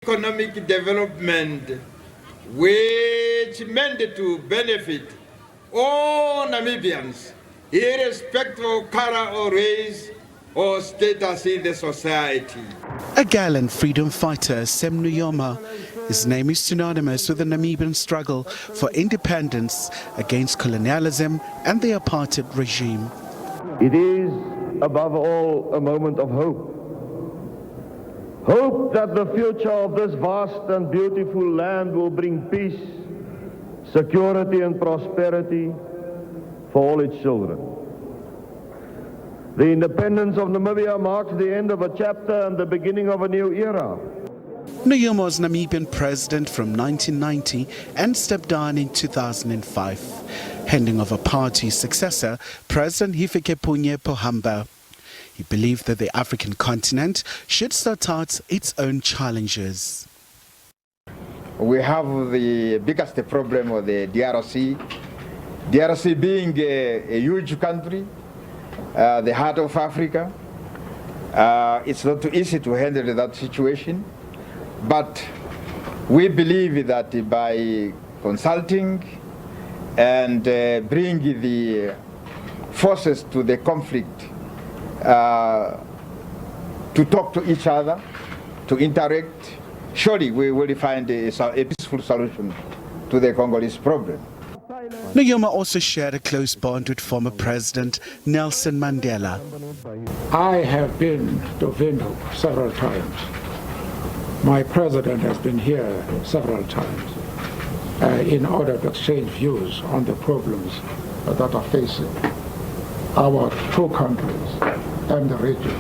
Economic development which meant to benefit all Namibians, irrespective of color or race or status in the society. A gallant freedom fighter, Nujoma. His name is synonymous with the Namibian struggle for independence against colonialism and the apartheid regime. It is, above all, a moment of hope. Hope that the future of this vast and beautiful land will bring peace, security and prosperity for all its children. The independence of Namibia marks the end of a chapter and the beginning of a new era. Nujoma was Namibian president from 1990 and stepped down in 2005, handing over power to his successor, President Hifikepunye Pohamba. He believed that the African continent should sort out its own challenges. We have the biggest problem of the DRC. DRC being a huge country, the heart of Africa. It's not too easy to handle that situation. But we believe that by consulting and bringing the forces to the conflict to talk to each other, to interact, surely we will find a peaceful solution to the Congolese problem. Nujoma also shared a close bond with former President Nelson Mandela. I have been to Windhoek several times. My president has been here several times in order to exchange views on the problems that are facing our two countries and the region.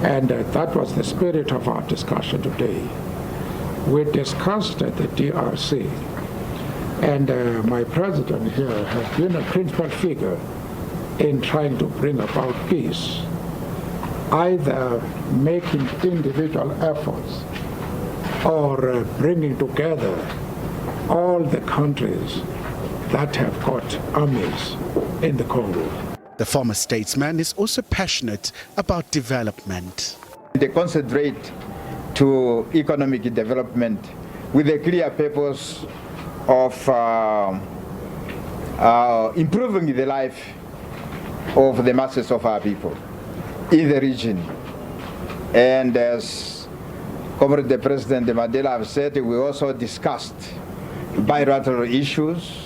And that was the spirit of our discussion today. We discussed the DRC, and my president here has been a principal figure in trying to bring about peace, either making individual efforts or bringing together all the countries that have got armies in the Congo. The former statesman is also passionate about development. They concentrate to economic development with a clear purpose of improving the life of the masses of our people in the region. And as Comrade the President Mandela have said, we also discussed bilateral issues.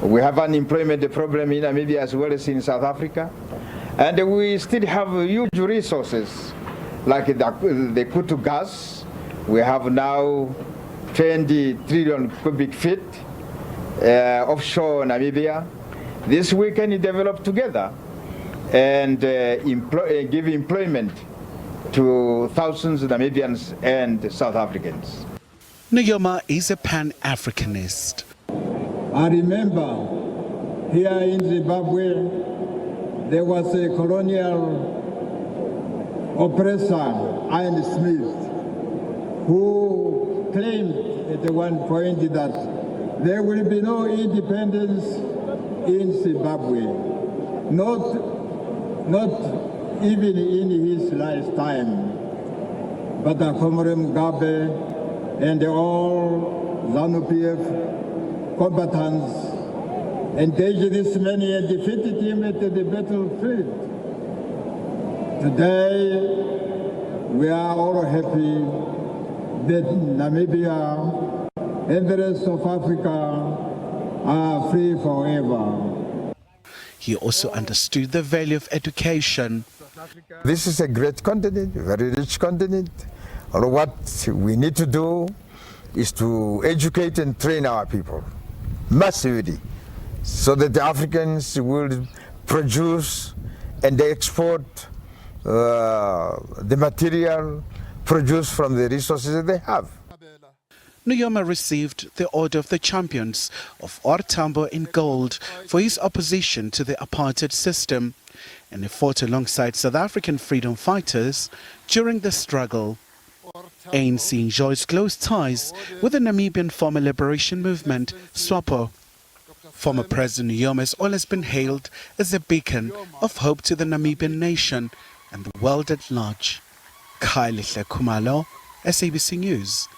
We have an unemployment problem in Namibia as well as in South Africa. And we still have huge resources like the Kutu gas. We have now 20 trillion cubic feet offshore Namibia. This we can develop together and give employment to thousands of Namibians and South Africans. Nujoma is a Pan-Africanist. I remember here in Zimbabwe, there was a colonial oppressor, Ian Smith, who claimed at one point that there will be no independence in Zimbabwe, not even in his lifetime. But Comrade Mugabe and all ZANU-PF combatants engaged this man and defeated him at the battlefield. Today, we are all happy that Namibia and the rest of Africa are free forever. He also understood the value of education. This is a great continent, a very rich continent. What we need to do is to educate and train our people massively so that the Africans will produce and export the material produced from the resources that they have. Nujoma received the Order of the Champions of OR Tambo in gold for his opposition to the apartheid system, and he fought alongside South African freedom fighters during the struggle. ANC enjoys close ties with the Namibian Former Liberation Movement, SWAPO. Former President Nujoma has always been hailed as a beacon of hope to the Namibian nation and the world at large. Khumalo, SABC News,